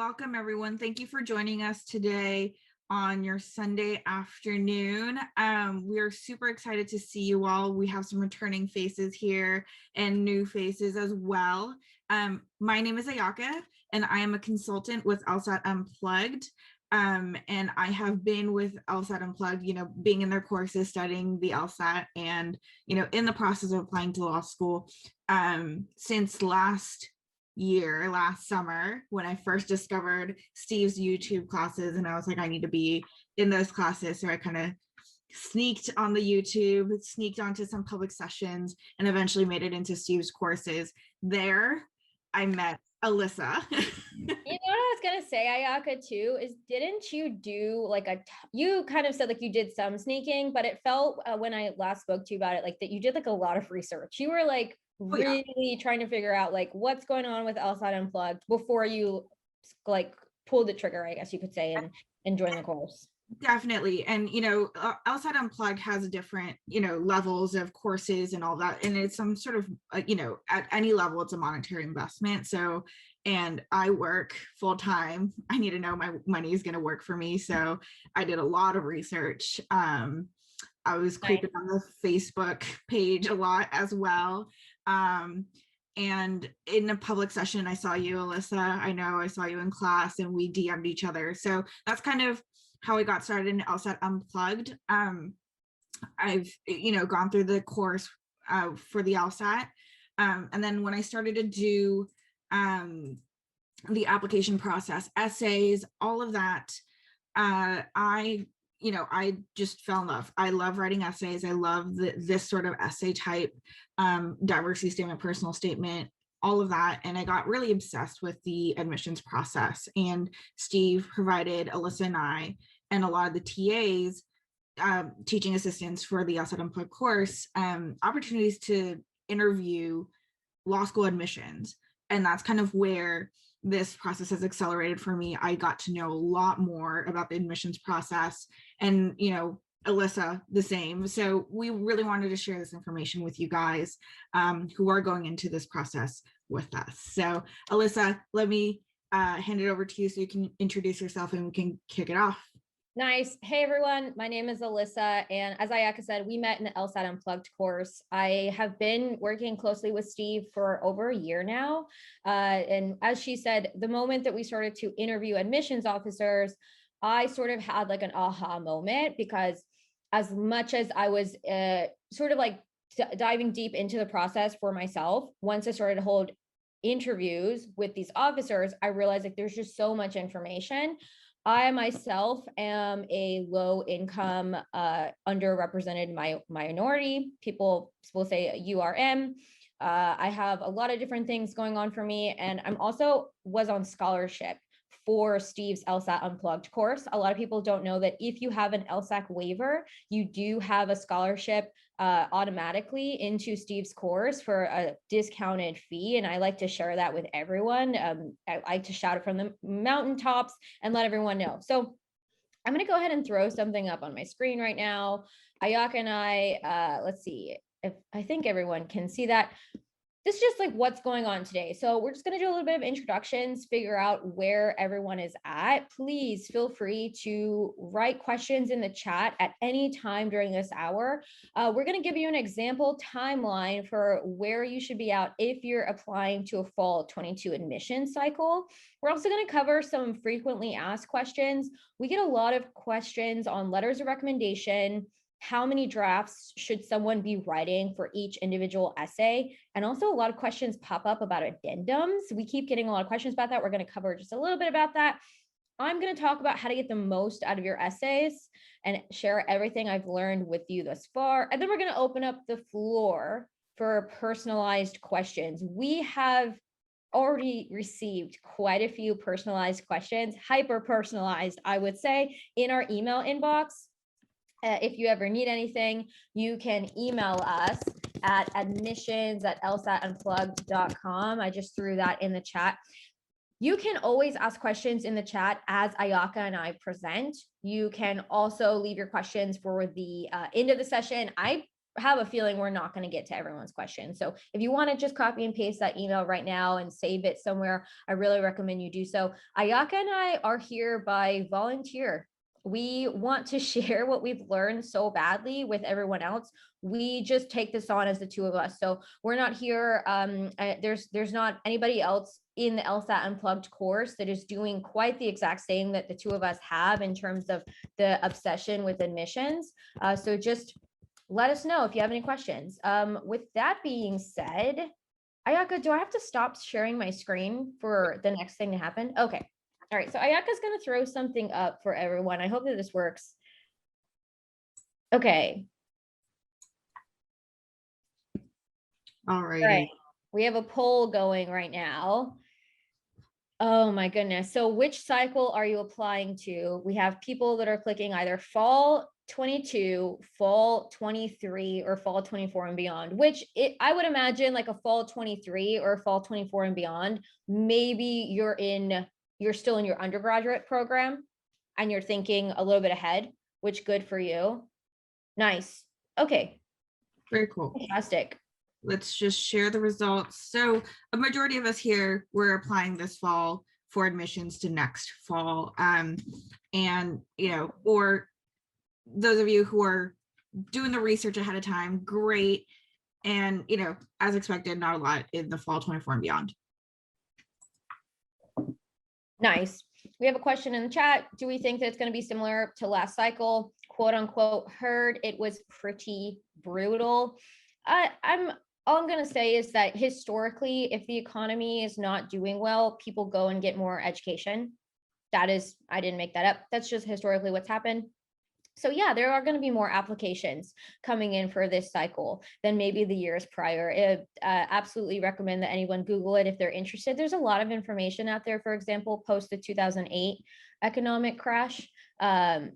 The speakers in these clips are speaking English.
Welcome, everyone. Thank you for joining us today on your Sunday afternoon. We are super excited to see you all. We have some returning faces here and new faces as well. My name is Ayaka, and I am a consultant with LSAT Unplugged. And I have been with LSAT Unplugged, being in their courses, studying the LSAT, and, in the process of applying to law school since last summer, when I first discovered Steve's YouTube classes, and I was like, I need to be in those classes. So I kind of sneaked on the YouTube, sneaked onto some public sessions, and eventually made it into Steve's courses. There, I met Alisa. You know what I was gonna say, Ayaka, too, is didn't you do you kind of said like you did some sneaking, but it felt when I last spoke to you about it, like that you did like a lot of research. You were like really trying to figure out like what's going on with LSAT Unplugged before you like pulled the trigger, I guess you could say, and join the course. Definitely. And, LSAT Unplugged has different, levels of courses and all that. And it's some sort of, at any level, it's a monetary investment. So, and I work full time. I need to know my money is going to work for me. So I did a lot of research. I was creeping on the Facebook page a lot as well. And in a public session, I saw you, Alisa. I know I saw you in class and we DM'd each other. So that's kind of how I got started in LSAT Unplugged. I've, gone through the course for the LSAT. And then when I started to do the application process, essays, all of that, I just fell in love. I love writing essays. I love this sort of essay type, diversity statement, personal statement, all of that. And I got really obsessed with the admissions process. And Steve provided Alisa and I and a lot of the TAs, teaching assistants for the LSAT Unplugged course, opportunities to interview law school admissions. And that's kind of where this process has accelerated for me. I got to know a lot more about the admissions process, and Alisa the same. So we really wanted to share this information with you guys who are going into this process with us. So Alisa, let me hand it over to you so you can introduce yourself and we can kick it off. Nice. Hey, everyone. My name is Alisa. And as Ayaka said, we met in the LSAT Unplugged course. I have been working closely with Steve for over a year now. And as she said, the moment that we started to interview admissions officers, I sort of had like an aha moment, because as much as I was sort of like diving deep into the process for myself, once I started to hold interviews with these officers, I realized like there's just so much information. I myself am a low income, underrepresented minority. People will say URM. I have a lot of different things going on for me. And I'm also was on scholarship for Steve's LSAT Unplugged course. A lot of people don't know that if you have an LSAC waiver, you do have a scholarship automatically into Steve's course for a discounted fee. And I like to share that with everyone. I like to shout it from the mountaintops and let everyone know. So I'm going to go ahead and throw something up on my screen right now. Ayaka and I, let's see if I think everyone can see that. This is just like what's going on today. So we're just going to do a little bit of introductions, figure out where everyone is at. Please feel free to write questions in the chat at any time during this hour. We're going to give you an example timeline for where you should be at if you're applying to a fall 22 admission cycle. We're also going to cover some frequently asked questions. We get a lot of questions on letters of recommendation. How many drafts should someone be writing for each individual essay? And also a lot of questions pop up about addendums. We keep getting a lot of questions about that. We're going to cover just a little bit about that. I'm going to talk about how to get the most out of your essays and share everything I've learned with you thus far. And then we're going to open up the floor for personalized questions. We have already received quite a few personalized questions, hyper personalized, I would say, in our email inbox. If you ever need anything, you can email us at admissions@lsatunplugged.com. I just threw that in the chat. You can always ask questions in the chat as Ayaka and I present. You can also leave your questions for the end of the session. I have a feeling we're not going to get to everyone's question. So if you want to just copy and paste that email right now and save it somewhere, I really recommend you do so. Ayaka and I are here by volunteer. We want to share what we've learned so badly with everyone else. We just take this on as the two of us. So we're not here. There's not anybody else in the LSAT Unplugged course that is doing quite the exact same that the two of us have in terms of the obsession with admissions. So just let us know if you have any questions. With that being said, Ayaka, do I have to stop sharing my screen for the next thing to happen? Okay. All right, so Ayaka's going to throw something up for everyone. I hope that this works. Okay. All right. All right. We have a poll going right now. Oh my goodness. So which cycle are you applying to? We have people that are clicking either fall 22, fall 23, or fall 24 and beyond, which I would imagine like a fall 23 or fall 24 and beyond. Maybe you're still in your undergraduate program and you're thinking a little bit ahead, which good for you. Nice. Okay. Very cool. Fantastic. Let's just share the results. So a majority of us here, we're applying this fall for admissions to next fall. And, you know, or those of you who are doing the research ahead of time, great. And, you know, as expected, not a lot in the fall 24 and beyond. Nice. We have a question in the chat. Do we think that it's going to be similar to last cycle? Quote unquote, heard it was pretty brutal. All I'm going to say is that historically, if the economy is not doing well, people go and get more education. That is, I didn't make that up. That's just historically what's happened. So yeah, there are going to be more applications coming in for this cycle than maybe the years prior. Absolutely recommend that anyone Google it if they're interested. There's a lot of information out there, for example, post the 2008 economic crash. I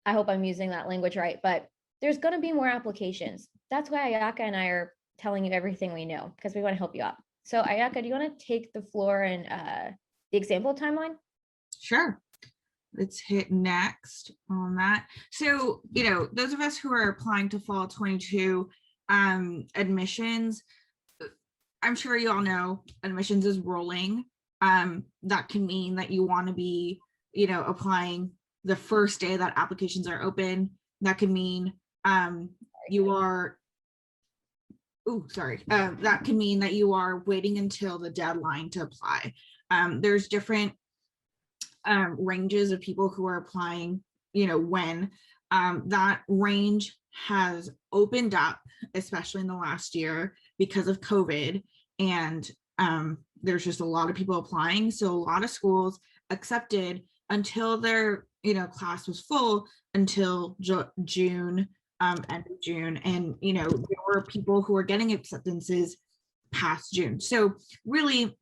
hope I'm using that language right, but there's going to be more applications. That's why Ayaka and I are telling you everything we know, because we want to help you out. So Ayaka, do you want to take the floor and the example timeline? Sure. Let's hit next on that. So, you know, those of us who are applying to fall 22 admissions, I'm sure you all know admissions is rolling. That can mean that you want to be, you know, applying the first day that applications are open. That can mean you are, that can mean that you are waiting until the deadline to apply. There's different ranges of people who are applying, you know, when that range has opened up, especially in the last year because of COVID, and there's just a lot of people applying. So a lot of schools accepted until their, you know, class was full until June, end of June, and you know, there were people who were getting acceptances past June. So really,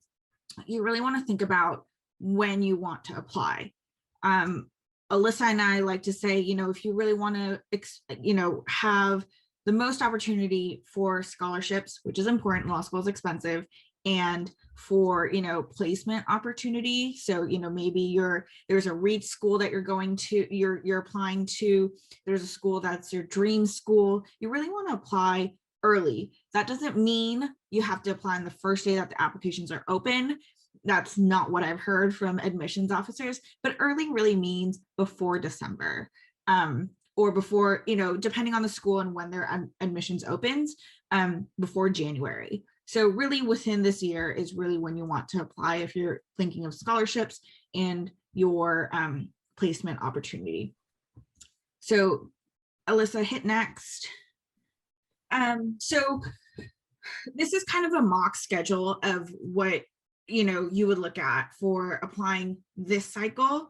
you really want to think about when you want to apply. Alisa and I like to say, you know, if you really want to, you know, have the most opportunity for scholarships, which is important, law school is expensive, and for, you know, placement opportunity. So, you know, maybe there's a READ school that you're going to, you're applying to, there's a school that's your dream school. You really want to apply early. That doesn't mean you have to apply on the first day that the applications are open. That's not what I've heard from admissions officers, but early really means before December, or before, you know, depending on the school and when their admissions opens, before January. So really within this year is really when you want to apply if you're thinking of scholarships and your placement opportunity. So Alisa, hit next. So this is kind of a mock schedule of what, you know, you would look at for applying this cycle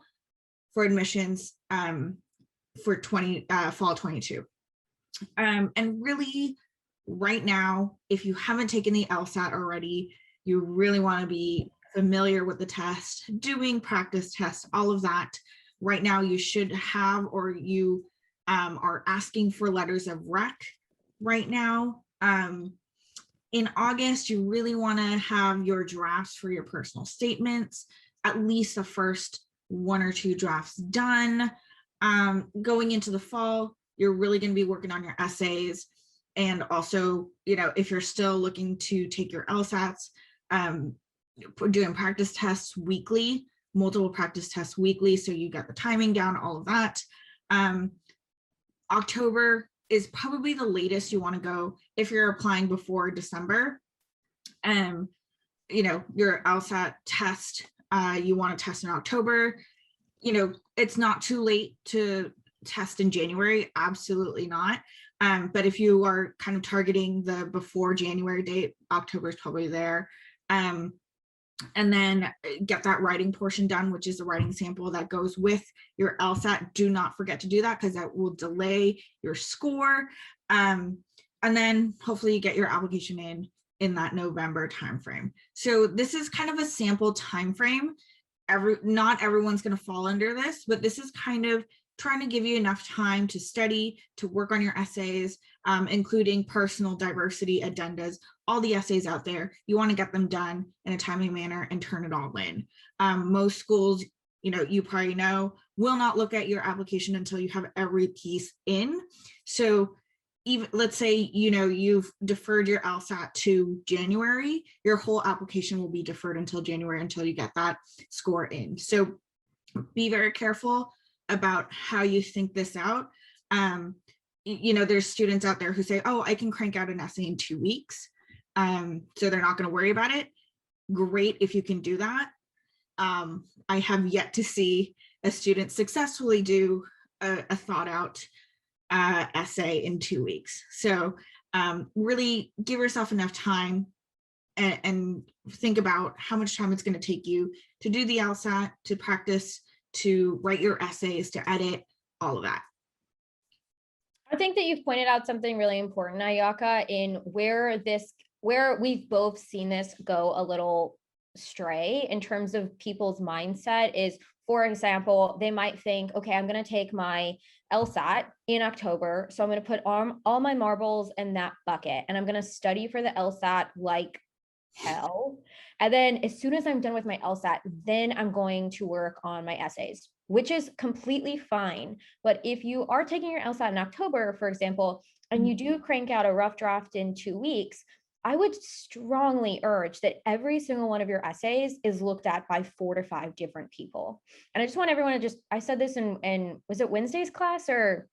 for admissions for fall 22. And really right now, if you haven't taken the LSAT already, you really want to be familiar with the test, doing practice tests, all of that. Right now you should have, or you are asking for letters of rec right now. In August, you really want to have your drafts for your personal statements, at least the first 1 or 2 drafts done. Going into the fall, you're really going to be working on your essays. And also, if you're still looking to take your LSATs, doing practice tests weekly, multiple practice tests weekly, so you get the timing down, all of that. October is probably the latest you want to go if you're applying before December. Your LSAT test, you want to test in October. It's not too late to test in January, absolutely not. But if you are kind of targeting the before January date, October is probably there. And then get that writing portion done, which is the writing sample that goes with your LSAT. Do not forget to do that because that will delay your score. And then hopefully you get your application in that November timeframe. So this is kind of a sample timeframe. Not everyone's going to fall under this, but this is kind of trying to give you enough time to study, to work on your essays, including personal diversity addendas, all the essays out there. You want to get them done in a timely manner and turn it all in. Most schools, you probably know, will not look at your application until you have every piece in. So even let's say, you've deferred your LSAT to January, your whole application will be deferred until January until you get that score in. So be very careful about how you think this out. There's students out there who say, oh, I can crank out an essay in 2 weeks. So they're not going to worry about it. Great if you can do that. I have yet to see a student successfully do a thought out essay in 2 weeks. So really give yourself enough time and think about how much time it's going to take you to do the LSAT, to practice, to write your essays, to edit, all of that. I think that you've pointed out something really important, Ayaka, in where we've both seen this go a little stray in terms of people's mindset is, for example, they might think, okay, I'm going to take my LSAT in October, so I'm going to put all my marbles in that bucket, and I'm going to study for the LSAT like hell. And then as soon as I'm done with my LSAT, then I'm going to work on my essays, which is completely fine. But if you are taking your LSAT in October, for example, and you do crank out a rough draft in 2 weeks, I would strongly urge that every single one of your essays is looked at by 4 to 5 different people. And I just want everyone to I said this in was it Wednesday's class, or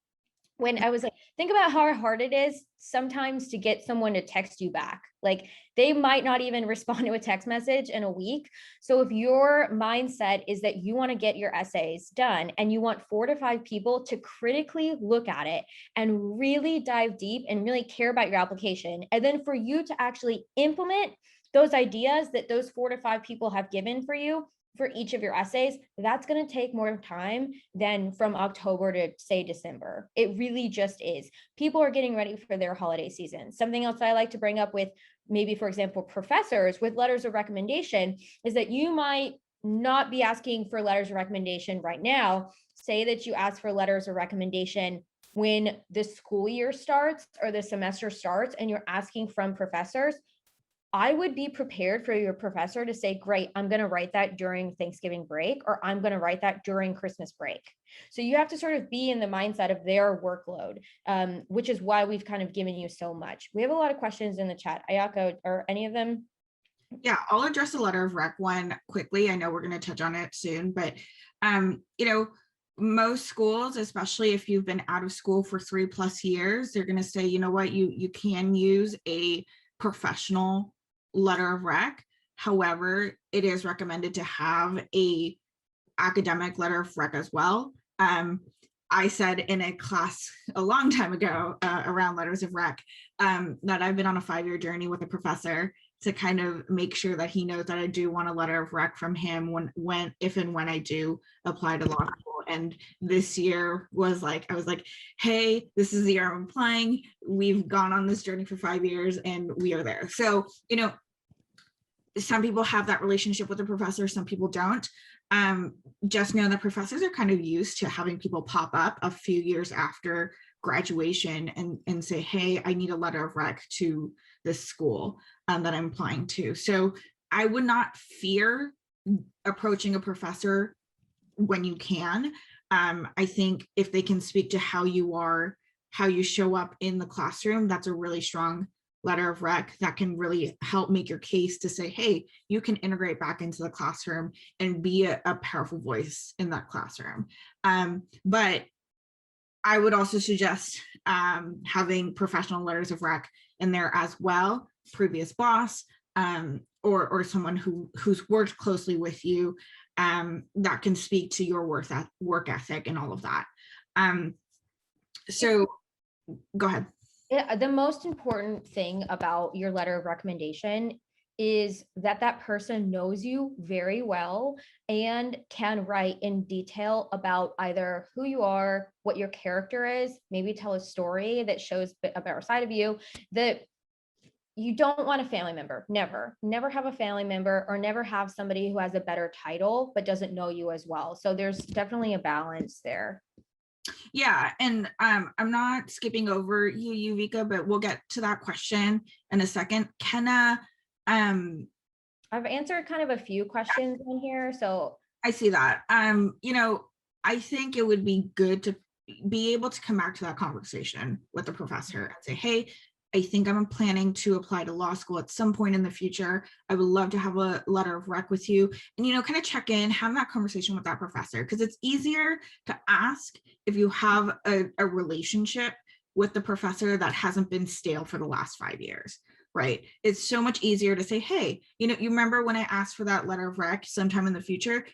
when I was like, think about how hard it is sometimes to get someone to text you back. Like they might not even respond to a text message in a week. So if your mindset is that you want to get your essays done and you want 4 to 5 people to critically look at it and really dive deep and really care about your application, and then for you to actually implement those ideas that those 4 to 5 people have given for you for each of your essays, that's going to take more time than from October to say December. It really just is. People are getting ready for their holiday season. Something else I like to bring up with maybe, for example, professors with letters of recommendation is that you might not be asking for letters of recommendation right now. Say that you ask for letters of recommendation when the school year starts or the semester starts and you're asking from professors. I would be prepared for your professor to say, great, I'm going to write that during Thanksgiving break, or I'm going to write that during Christmas break. So you have to sort of be in the mindset of their workload, which is why we've kind of given you so much. We have a lot of questions in the chat. Ayaka, are any of them? Yeah, I'll address the letter of rec one quickly. I know we're going to touch on it soon, but most schools, especially if you've been out of school for 3+ years, they're going to say, you know what, you can use a professional letter of rec. However, it is recommended to have a academic letter of rec as well. I said in a class a long time ago around letters of rec that I've been on a 5-year journey with a professor to kind of make sure that he knows that I do want a letter of rec from him if and when I do apply to law school. And this year was like, I was like, hey, this is the year I'm applying. We've gone on this journey for 5 years and we are there. So, some people have that relationship with the professor, some people don't. Just know that professors are kind of used to having people pop up a few years after graduation and say, hey, I need a letter of rec to this school that I'm applying to. So I would not fear approaching a professor when you can. I think if they can speak to how you are how you show up in the classroom, that's a really strong letter of rec that can really help make your case to say, hey, you can integrate back into the classroom and be a powerful voice in that classroom. But I would also suggest having professional letters of rec in there as well, previous boss, or someone who's worked closely with you, that can speak to your work ethic and all of that. So go ahead. Yeah, the most important thing about your letter of recommendation is that that person knows you very well and can write in detail about either who you are, what your character is, maybe tell a story that shows a better side of you. That you don't want a family member, never have a family member, or never have somebody who has a better title but doesn't know you as well. So there's definitely a balance there. Yeah, and I'm not skipping over you, Vika, but we'll get to that question in a second. Kenna, I've answered kind of a few questions in here, so I see that. I think it would be good to be able to come back to that conversation with the professor and say, hey, I think I'm planning to apply to law school at some point in the future. I would love to have a letter of rec with you, and kind of check in, have that conversation with that professor, because it's easier to ask if you have a relationship with the professor that hasn't been stale for the last 5 years, right? It's so much easier to say, hey, you remember when I asked for that letter of rec sometime in the future?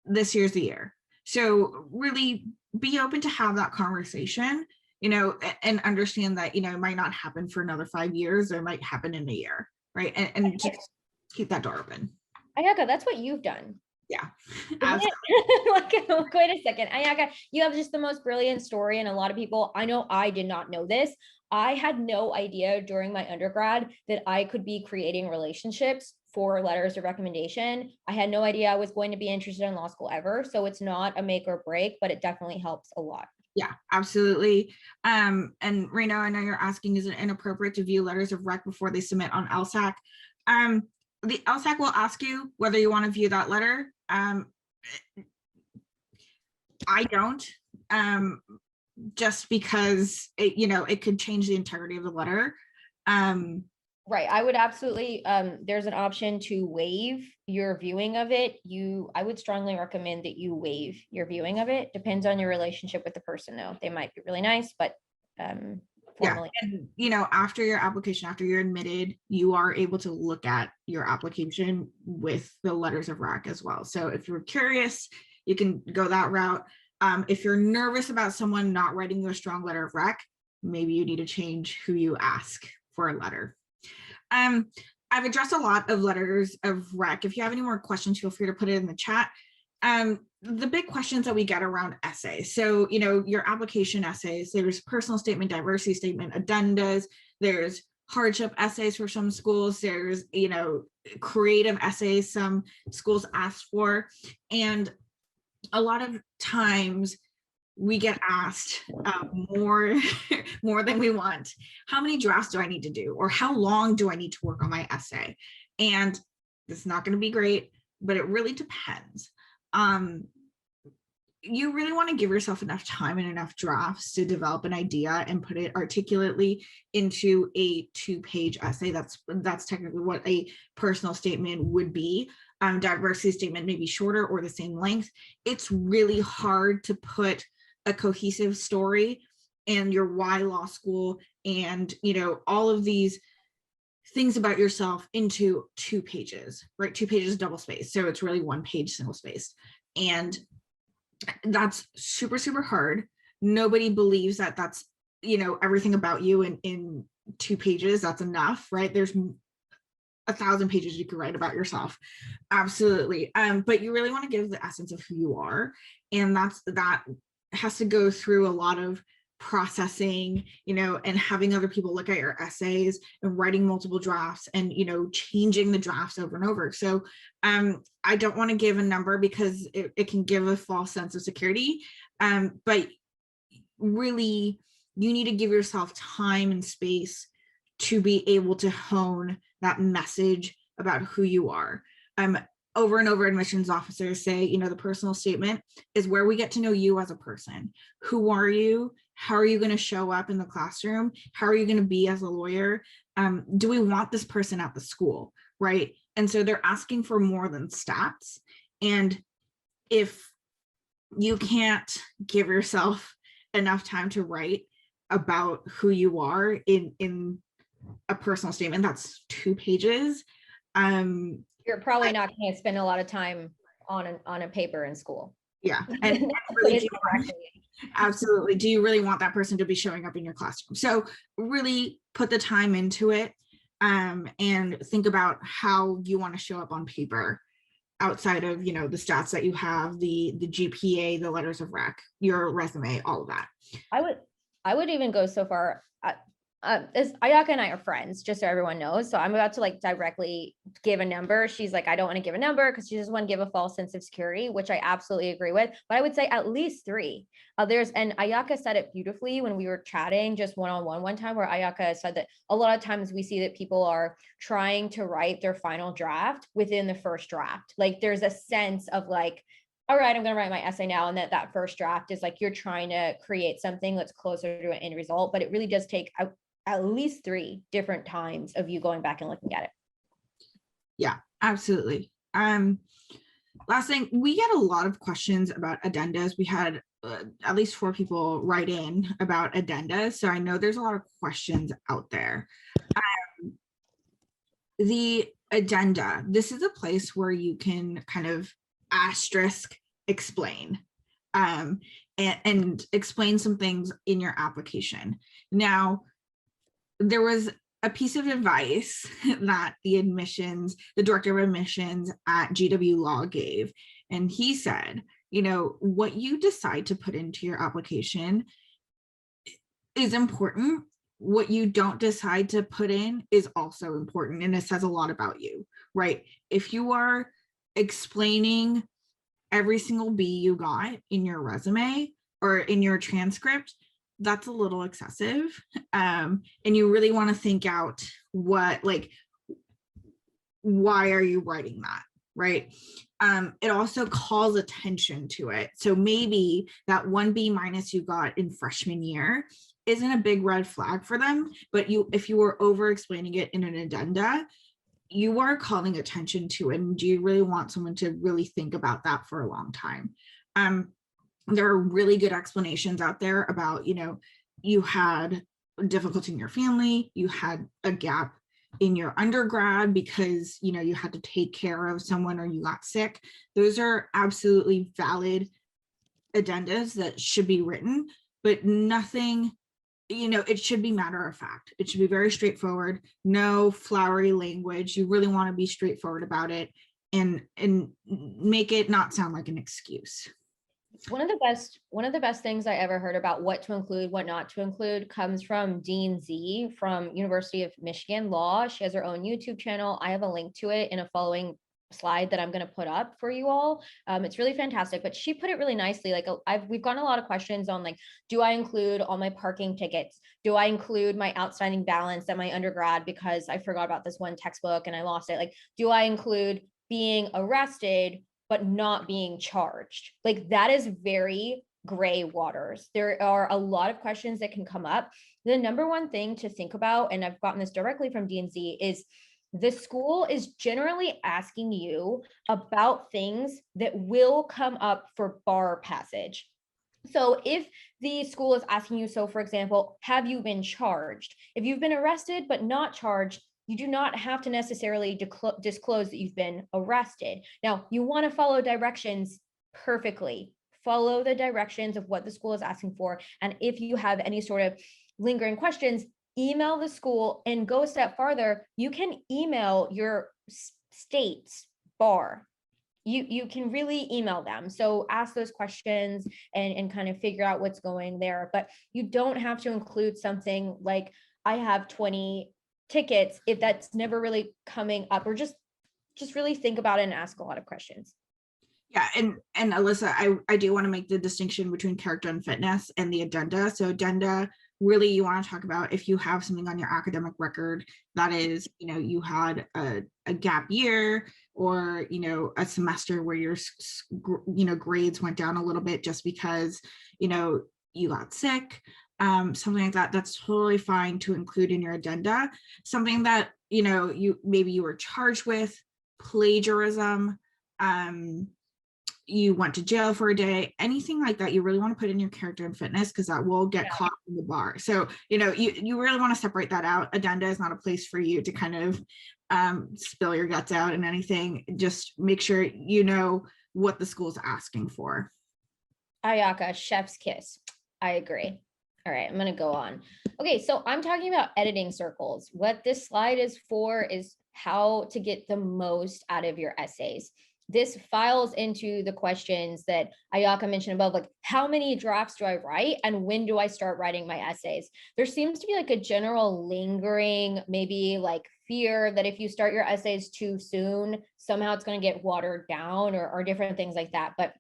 This year's the year. So really be open to have that conversation, and understand that, it might not happen for another 5 years, or it might happen in a year, right? And just keep that door open. Ayaka, that's what you've done. Yeah. Wait a second. Ayaka, you have just the most brilliant story. And a lot of people, I know I did not know this. I had no idea during my undergrad that I could be creating relationships for letters of recommendation. I had no idea I was going to be interested in law school ever. So it's not a make or break, but it definitely helps a lot. Yeah, absolutely. And Reno, I know you're asking, is it inappropriate to view letters of rec before they submit on LSAC? The LSAC will ask you whether you want to view that letter. I don't, just because it could change the integrity of the letter. Right. I would absolutely, there's an option to waive your viewing of it. I would strongly recommend that you waive your viewing of it. Depends on your relationship with the person though. They might be really nice, but formally. Yeah. And after your application, after you're admitted, you are able to look at your application with the letters of rec as well. So if you're curious, you can go that route. If you're nervous about someone not writing you a strong letter of rec, maybe you need to change who you ask for a letter. I've addressed a lot of letters of rec. If you have any more questions, feel free to put it in the chat. The big questions that we get around essays. So, your application essays, there's personal statement, diversity statement, addendas, there's hardship essays for some schools, there's, creative essays some schools ask for. And a lot of times we get asked more than we want. How many drafts do I need to do? Or how long do I need to work on my essay? And it's not going to be great, but it really depends. You really want to give yourself enough time and enough drafts to develop an idea and put it articulately into a 2-page essay. That's technically what a personal statement would be. Diversity statement may be shorter or the same length. It's really hard to put a cohesive story and your why law school and all of these things about yourself into 2 pages, right? 2 pages double spaced, so it's really 1 page single spaced, and that's super, super hard. Nobody believes that that's everything about you in 2 pages. That's enough, right? There's 1,000 pages you could write about yourself, absolutely. But you really want to give the essence of who you are, and that has to go through a lot of processing, and having other people look at your essays and writing multiple drafts and, changing the drafts over and over. So I don't want to give a number because it can give a false sense of security. But really, you need to give yourself time and space to be able to hone that message about who you are. Over and over, admissions officers say, the personal statement is where we get to know you as a person. Who are you? How are you going to show up in the classroom? How are you going to be as a lawyer? Do we want this person at the school, right? And so they're asking for more than stats. And if you can't give yourself enough time to write about who you are in a personal statement that's 2 pages, you're probably not going to spend a lot of time on a paper in school. Yeah, and really, absolutely, do you really want that person to be showing up in your classroom? So really put the time into it, and think about how you want to show up on paper outside of, the stats that you have, the GPA, the letters of rec, your resume, all of that. I would even go so far. Ayaka and I are friends, just so everyone knows. So I'm about to like directly give a number. She's like, I don't want to give a number because she doesn't want to give a false sense of security, which I absolutely agree with. But I would say at least 3. And Ayaka said it beautifully when we were chatting just one-on-one one time, where Ayaka said that a lot of times we see that people are trying to write their final draft within the first draft. Like there's a sense of like, all right, I'm going to write my essay now. And that first draft is like, you're trying to create something that's closer to an end result, but it really does take at least 3 different times of you going back and looking at it. Yeah, absolutely. Last thing, we get a lot of questions about addendas. We had at least 4 people write in about addenda. So I know there's a lot of questions out there. The addenda, this is a place where you can kind of asterisk explain and explain some things in your application. Now, there was a piece of advice that the director of admissions at GW Law gave, and he said, what you decide to put into your application is important. What you don't decide to put in is also important, and it says a lot about you, right? If you are explaining every single B you got in your resume or in your transcript, that's a little excessive. And you really want to think out why are you writing that, right? It also calls attention to it. So maybe that 1 B- you got in freshman year isn't a big red flag for them, but if you were over explaining it in an addenda, you are calling attention to it. And do you really want someone to really think about that for a long time? There are really good explanations out there about, you had difficulty in your family, you had a gap in your undergrad because, you had to take care of someone or you got sick. Those are absolutely valid addendas that should be written, but nothing, it should be matter of fact. It should be very straightforward, no flowery language. You really want to be straightforward about it and make it not sound like an excuse. One of the best things I ever heard about what to include, what not to include comes from Dean Z from University of Michigan Law. She has her own YouTube channel. I have a link to it in a following slide that I'm going to put up for you all. It's really fantastic, but she put it really nicely. Like we've gotten a lot of questions on like, do I include all my parking tickets? Do I include my outstanding balance at my undergrad because I forgot about this one textbook and I lost it? Like, do I include being arrested but not being charged? Like that is very gray waters. There are a lot of questions that can come up. The number one thing to think about, and I've gotten this directly from DNC, is the school is generally asking you about things that will come up for bar passage. So if the school is asking you, so for example, have you been charged? If you've been arrested but not charged, you do not have to necessarily disclose that you've been arrested. Now, you want to follow directions perfectly. Follow the directions of what the school is asking for. And if you have any sort of lingering questions, email the school and go a step farther. You can email your state's bar. You can really email them. So ask those questions and kind of figure out what's going there. But you don't have to include something like, I have 20 tickets if that's never really coming up, or just really think about it and ask a lot of questions. Yeah, and Alisa, I do want to make the distinction between character and fitness and the addenda. So addenda, really you want to talk about if you have something on your academic record that is, you had a gap year or, a semester where your, grades went down a little bit just because, you got sick, something like that, that's totally fine to include in your addenda. Something that, you were charged with, plagiarism, you went to jail for a day, anything like that, you really want to put in your character and fitness, because that will get caught in the bar. So, you really want to separate that out. Addenda is not a place for you to kind of spill your guts out and anything. Just make sure you know what the school's asking for. Ayaka, chef's kiss. I agree. All right, I'm going to go on. Okay, so I'm talking about editing circles. What this slide is for is how to get the most out of your essays. This files into the questions that Ayaka mentioned above, like how many drafts do I write and when do I start writing my essays? There seems to be like a general lingering, maybe like fear that if you start your essays too soon, somehow it's going to get watered down or different things like that. But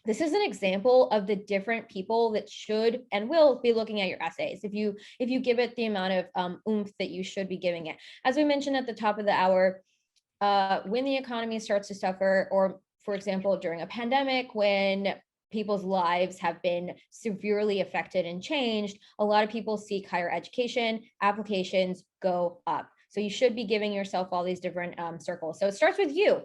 this is an example of the different people that should and will be looking at your essays if you give it the amount of oomph that you should be giving it. As we mentioned at the top of the hour, when the economy starts to suffer, or for example, during a pandemic, when people's lives have been severely affected and changed, a lot of people seek higher education, applications go up. So you should be giving yourself all these different circles. So it starts with you.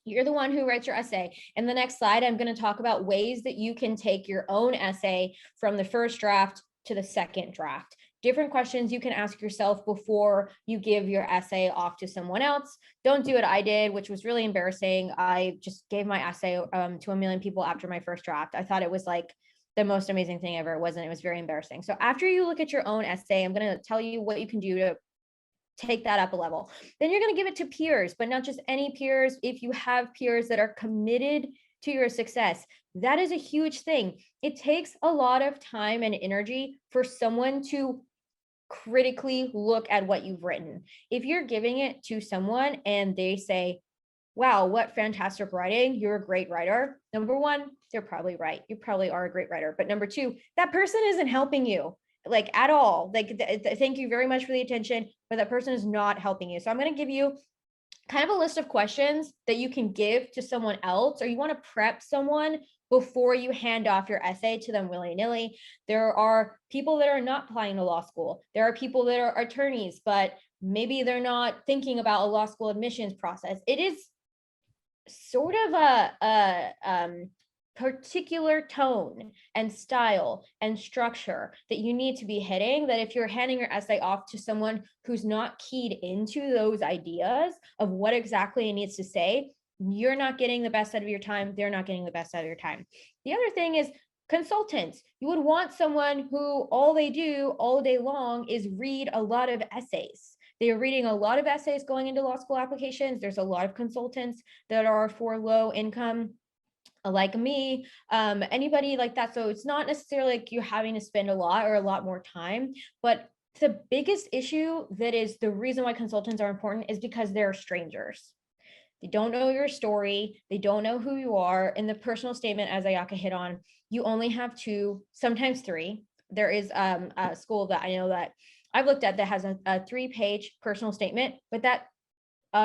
You're the one who writes your essay. In the next slide, I'm going to talk about ways that you can take your own essay from the first draft to the second draft. Different questions you can ask yourself before you give your essay off to someone else. Don't do what I did, which was really embarrassing. I just gave my essay to a million people after my first draft. I thought it was like the most amazing thing ever. It wasn't. It was very embarrassing. So after you look at your own essay, I'm going to tell you what you can do to take that up a level. Then you're going to give it to peers, but not just any peers. If you have peers that are committed to your success, that is a huge thing. It takes a lot of time and energy for someone to critically look at what you've written. If you're giving it to someone and they say, wow, what fantastic writing, you're a great writer. Number one, they're probably right. You probably are a great writer. But number two, that person isn't helping you like at all. Like, thank you very much for the attention, but that person is not helping you. So I'm going to give you kind of a list of questions that you can give to someone else, or you want to prep someone before you hand off your essay to them willy-nilly. There are people that are not applying to law school. There are people that are attorneys, but maybe they're not thinking about a law school admissions process. It is sort of a particular tone and style and structure that you need to be hitting, that if you're handing your essay off to someone who's not keyed into those ideas of what exactly it needs to say, you're not getting the best out of your time. They're not getting the best out of your time. The other thing is consultants. You would want someone who all they do all day long is read a lot of essays. They are reading a lot of essays going into law school applications. There's a lot of consultants that are for low income, like me, anybody like that. So it's not necessarily like you're having to spend a lot or a lot more time, but the biggest issue that is the reason why consultants are important is because they're strangers. They don't know your story. They don't know who you are. In the personal statement, as Ayaka hit on, you only have 2, sometimes 3. There is a school that I know that I've looked at that has a 3-page personal statement, but that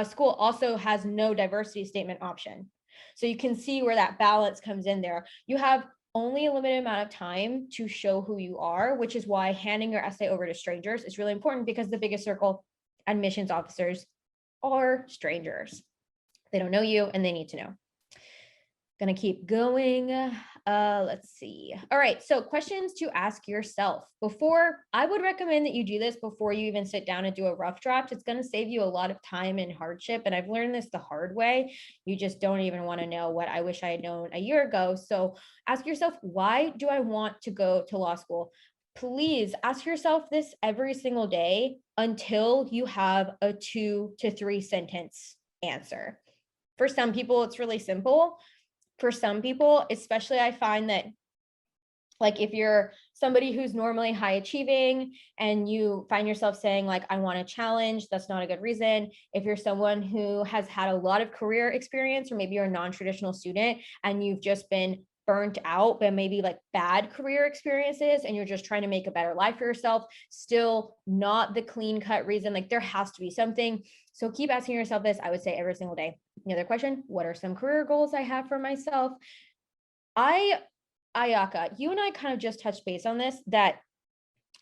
school also has no diversity statement option. So you can see where that balance comes in there. You have only a limited amount of time to show who you are, which is why handing your essay over to strangers is really important, because the biggest circle admissions officers are strangers. They don't know you and they need to know. Gonna keep going. Let's see. All right, so questions to ask yourself. I would recommend that you do this before you even sit down and do a rough draft. It's gonna save you a lot of time and hardship, and I've learned this the hard way. You just don't even wanna know what I wish I had known a year ago. So ask yourself, why do I want to go to law school? Please ask yourself this every single day until you have a 2 to 3 sentence answer. For some people, it's really simple. For some people, especially, I find that like if you're somebody who's normally high achieving and you find yourself saying like, I want a challenge, that's not a good reason. If you're someone who has had a lot of career experience, or maybe you're a non-traditional student and you've just been burnt out, but maybe like bad career experiences, and you're just trying to make a better life for yourself, still not the clean cut reason. Like there has to be something. So keep asking yourself this, I would say, every single day. The other question, what are some career goals I have for myself? I Ayaka, you and I kind of just touched base on this, that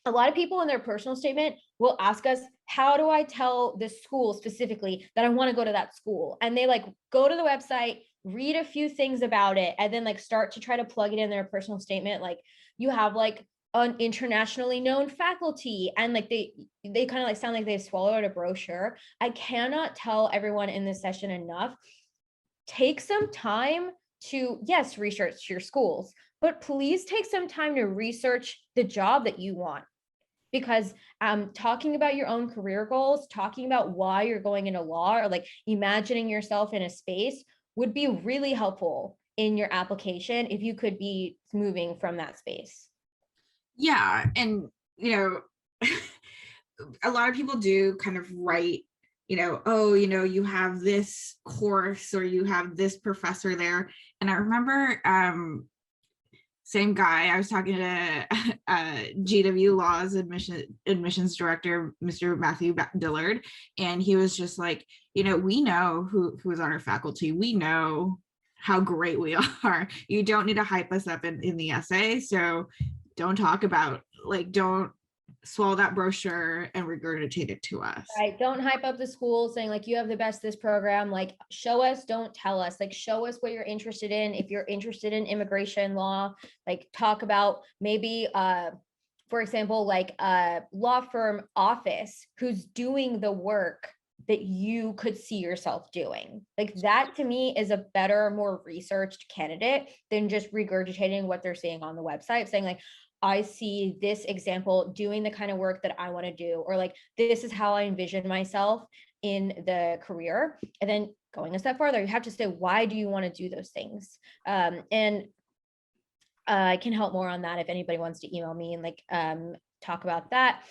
a lot of people in their personal statement will ask us, how do I tell this school specifically that I want to go to that school? And they like go to the website, read a few things about it, and then like start to try to plug it in their personal statement. Like you have like an internationally known faculty, and like they kind of like sound like they swallowed a brochure. I cannot tell everyone in this session enough. Take some time to, yes, research your schools, but please take some time to research the job that you want. Because talking about your own career goals, talking about why you're going into law, or like imagining yourself in a space would be really helpful in your application if you could be moving from that space. Yeah, and a lot of people do kind of write, oh, you have this course or you have this professor there. And I remember same guy, I was talking to GW Law's admissions director, Mr. Matthew Dillard, and he was just like, we know who is on our faculty. We know how great we are. You don't need to hype us up in the essay. So don't talk about, don't swallow that brochure and regurgitate it to us. Right. Don't hype up the school saying like you have the best this program. Like show us, don't tell us. Like show us what you're interested in. If you're interested in immigration law, like talk about maybe for example, like a law firm office who's doing the work that you could see yourself doing. Like that to me is a better, more researched candidate than just regurgitating what they're seeing on the website, saying like, I see this example doing the kind of work that I want to do, or like, this is how I envision myself in the career. And then going a step farther, you have to say, why do you want to do those things? And I can help more on that if anybody wants to email me and like talk about that.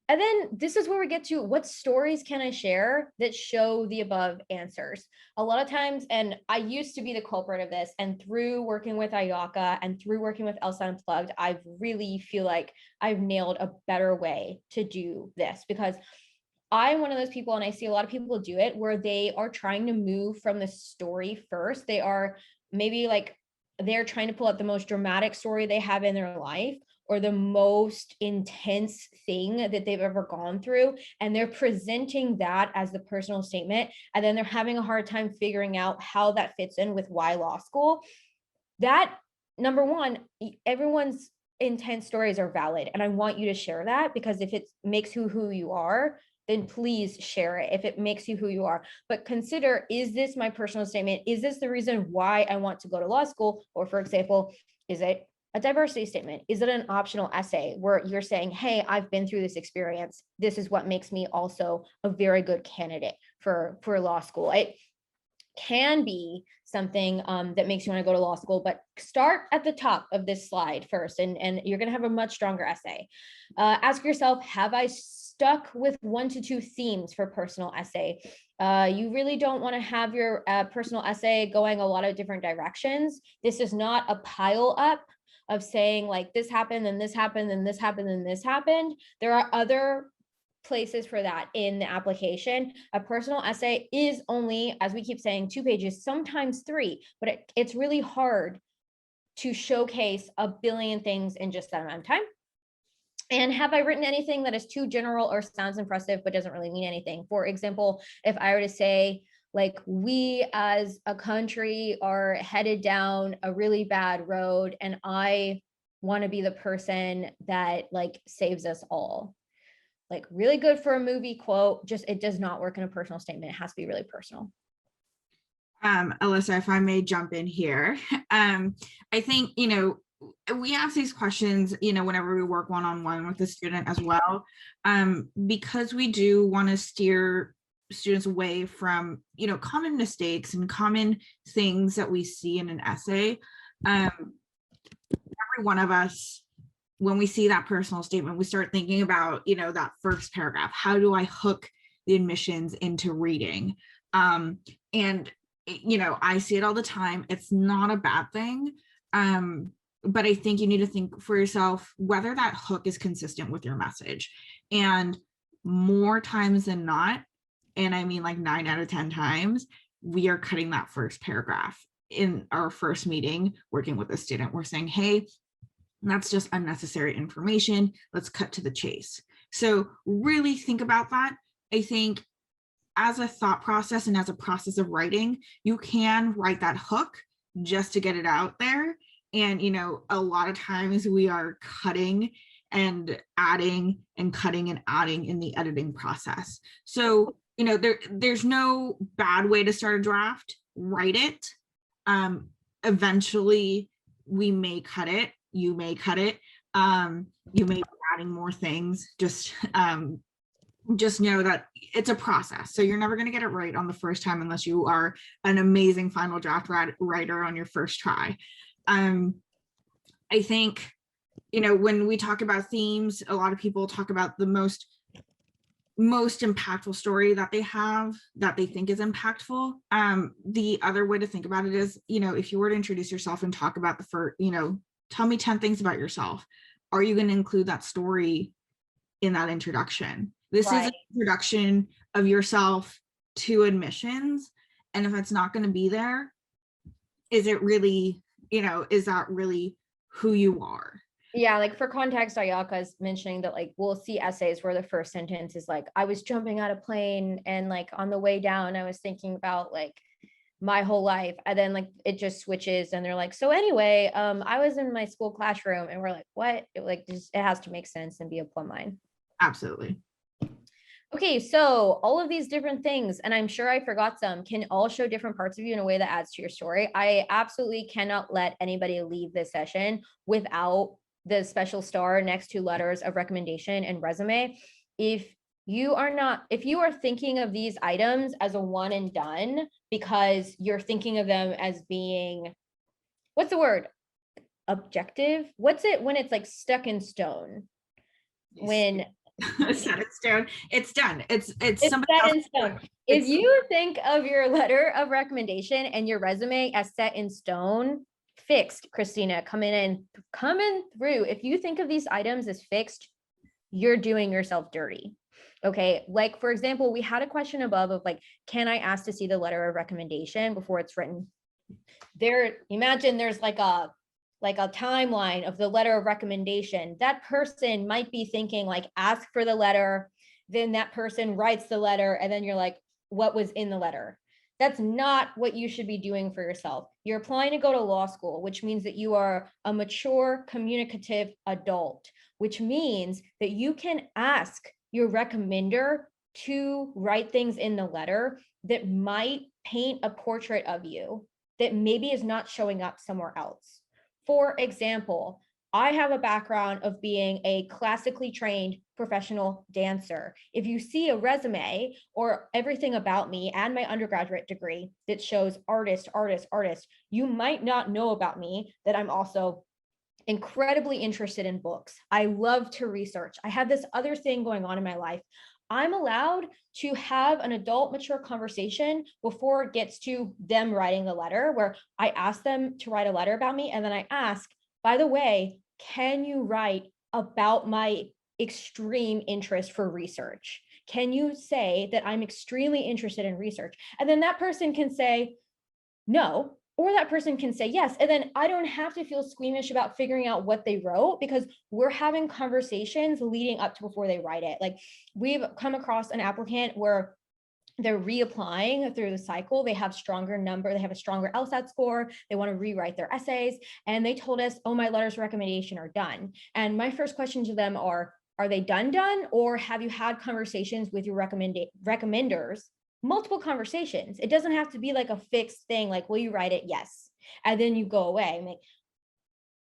And then this is where we get to what stories can I share that show the above answers. A lot of times, and I used to be the culprit of this, and through working with Ayaka and through working with LSAT Unplugged, I really feel like I've nailed a better way to do this, because I'm one of those people, and I see a lot of people do it, where they are trying to move from the story first. They are maybe like, they're trying to pull out the most dramatic story they have in their life, or the most intense thing that they've ever gone through, and they're presenting that as the personal statement, and then they're having a hard time figuring out how that fits in with why law school. That, number one, everyone's intense stories are valid, and I want you to share that, because if it makes who you are, then please share it if it makes you who you are. But consider, is this my personal statement? Is this the reason why I want to go to law school? Or for example, is it a diversity statement? Is it an optional essay where you're saying, hey, I've been through this experience. This is what makes me also a very good candidate for law school. It can be something that makes you want to go to law school, but start at the top of this slide first, and you're going to have a much stronger essay. Ask yourself, have I stuck with 1 to 2 themes for personal essay? You really don't want to have your personal essay going a lot of different directions. This is not a pile up of saying like this happened and this happened and this happened and this happened. There are other places for that in the application. A personal essay is only, as we keep saying, 2 pages, sometimes 3, but it's really hard to showcase a billion things in just that amount of time. And have I written anything that is too general or sounds impressive but doesn't really mean anything? For example, if I were to say, like, we as a country are headed down a really bad road, and I want to be the person that like saves us all. Like, really good for a movie quote, just it does not work in a personal statement. It has to be really personal. Alisa, if I may jump in here, I think, we ask these questions, whenever we work one-on-one with the student as well, because we do want to steer students away from, common mistakes and common things that we see in an essay. Every one of us, when we see that personal statement, we start thinking about, that first paragraph. How do I hook the admissions into reading? And, I see it all the time. It's not a bad thing. But I think you need to think for yourself whether that hook is consistent with your message. And more times than not, and I mean like 9 out of 10 times, we are cutting that first paragraph. in our first meeting working with a student, we're saying, hey, that's just unnecessary information. Let's cut to the chase. So really think about that. I think as a thought process and as a process of writing, you can write that hook just to get it out there. And, you know, a lot of times we are cutting and adding and cutting and adding in the editing process. So, you know, there's no bad way to start a draft. Write it. Eventually we may cut it. You may cut it. You may be adding more things. Just know that it's a process. So you're never going to get it right on the first time unless you are an amazing final draft writer on your first try. I think, you know, when we talk about themes, a lot of people talk about the most impactful story that they have that they think is impactful. The other way to think about it is, you know, if you were to introduce yourself and talk about the first, you know, tell me 10 things about yourself. Are you going to include that story in that introduction? This is an introduction of yourself to admissions. And if it's not going to be there, is it really, you know, is that really who you are? Yeah, like for context, Ayaka is mentioning that like we'll see essays where the first sentence is like, I was jumping out of plane and like on the way down, I was thinking about like my whole life. And then like it just switches and they're like, so anyway, I was in my school classroom, and we're like, what? It has to make sense and be a plumb line. Absolutely. Okay, so all of these different things, and I'm sure I forgot some, can all show different parts of you in a way that adds to your story. I absolutely cannot let anybody leave this session without the special star next to letters of recommendation and resume. If you are thinking of these items as a one and done because you're thinking of them as being, what's the word? Objective? What's it when it's like stuck in stone? When set in stone, it's done. It's somebody set in stone. If you think of your letter of recommendation and your resume as set in stone, fixed, Christina, coming through. If you think of these items as fixed, you're doing yourself dirty. Okay, like for example, we had a question above of like, can I ask to see the letter of recommendation before it's written? Imagine there's like a timeline of the letter of recommendation. That person might be thinking like, ask for the letter, then that person writes the letter, and then you're like, what was in the letter? That's not what you should be doing for yourself. You're applying to go to law school, which means that you are a mature, communicative adult, which means that you can ask your recommender to write things in the letter that might paint a portrait of you that maybe is not showing up somewhere else. For example, I have a background of being a classically trained professional dancer. If you see a resume or everything about me and my undergraduate degree that shows artist, you might not know about me that I'm also incredibly interested in books. I love to research. I have this other thing going on in my life. I'm allowed to have an adult, mature conversation before it gets to them writing the letter, where I ask them to write a letter about me. And then I ask, by the way, can you write about my extreme interest for research? Can you say that I'm extremely interested in research? And then that person can say no, or that person can say yes. And then I don't have to feel squeamish about figuring out what they wrote, because we're having conversations leading up to before they write it. Like we've come across an applicant where they're reapplying through the cycle. They have a stronger LSAT score. They want to rewrite their essays. And they told us, oh, my letters of recommendation are done. And my first question to them are they done? Or have you had conversations with your recommenders? Multiple conversations. It doesn't have to be like a fixed thing. Like, will you write it? Yes. And then you go away. I'm like,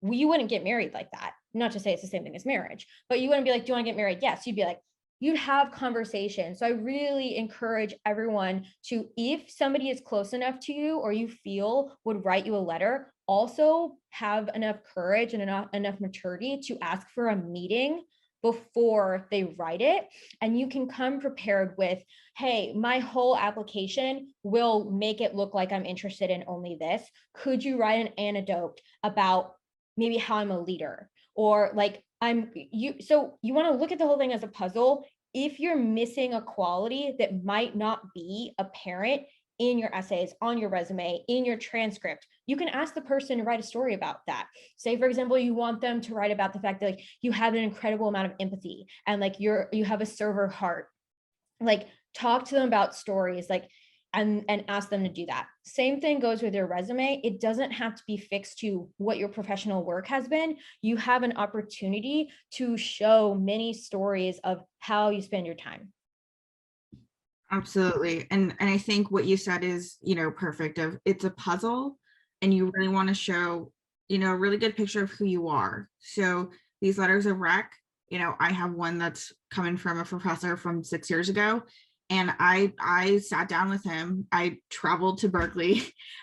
well, you wouldn't get married like that. Not to say it's the same thing as marriage, but you wouldn't be like, do you want to get married? Yes. You'd be like, you'd have conversations. So I really encourage everyone to, if somebody is close enough to you or you feel would write you a letter, also have enough courage and enough maturity to ask for a meeting before they write it. And you can come prepared with, hey, my whole application will make it look like I'm interested in only this. Could you write an anecdote about maybe how I'm a leader? Or like so you want to look at the whole thing as a puzzle. If you're missing a quality that might not be apparent in your essays, on your resume, in your transcript. You can ask the person to write a story about that. Say, for example, you want them to write about the fact that like you have an incredible amount of empathy and like you have a server heart. Like talk to them about stories, like and ask them to do that. Same thing goes with your resume. It doesn't have to be fixed to what your professional work has been. You have an opportunity to show many stories of how you spend your time. Absolutely. And I think what you said is, perfect. Of it's a puzzle and you really want to show, a really good picture of who you are. So these letters of rec, I have one that's coming from a professor from 6 years ago. And I sat down with him. I traveled to Berkeley.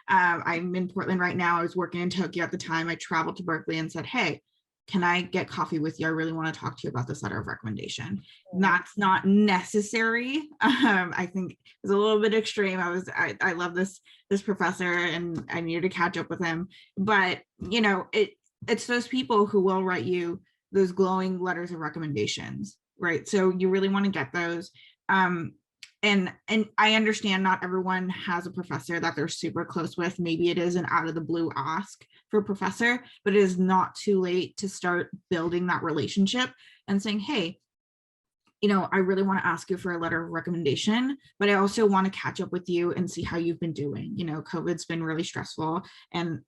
I'm in Portland right now. I was working in Tokyo at the time. I traveled to Berkeley and said, hey, can I get coffee with you? I really want to talk to you about this letter of recommendation. That's not necessary. I think it's a little bit extreme. I love this professor and I needed to catch up with him. But it's those people who will write you those glowing letters of recommendations, right? So you really want to get those. And I understand not everyone has a professor that they're super close with. Maybe it is an out of the blue ask for a professor, but it is not too late to start building that relationship and saying, hey, I really want to ask you for a letter of recommendation, but I also want to catch up with you and see how you've been doing. COVID's been really stressful and,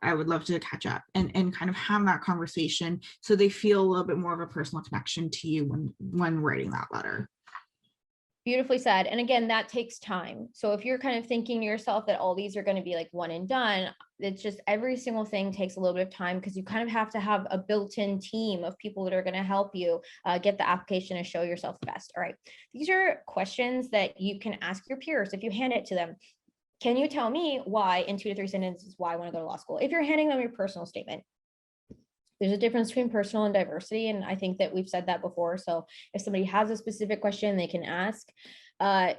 I would love to catch up and kind of have that conversation so they feel a little bit more of a personal connection to you when writing that letter. Beautifully said. And again, that takes time. So if you're kind of thinking to yourself that all these are going to be like one and done, it's just every single thing takes a little bit of time because you kind of have to have a built-in team of people that are going to help you get the application and show yourself the best. All right. These are questions that you can ask your peers if you hand it to them. Can you tell me why, in 2 to 3 sentences, why I want to go to law school? If you're handing them your personal statement, there's a difference between personal and diversity. And I think that we've said that before. So if somebody has a specific question, they can ask,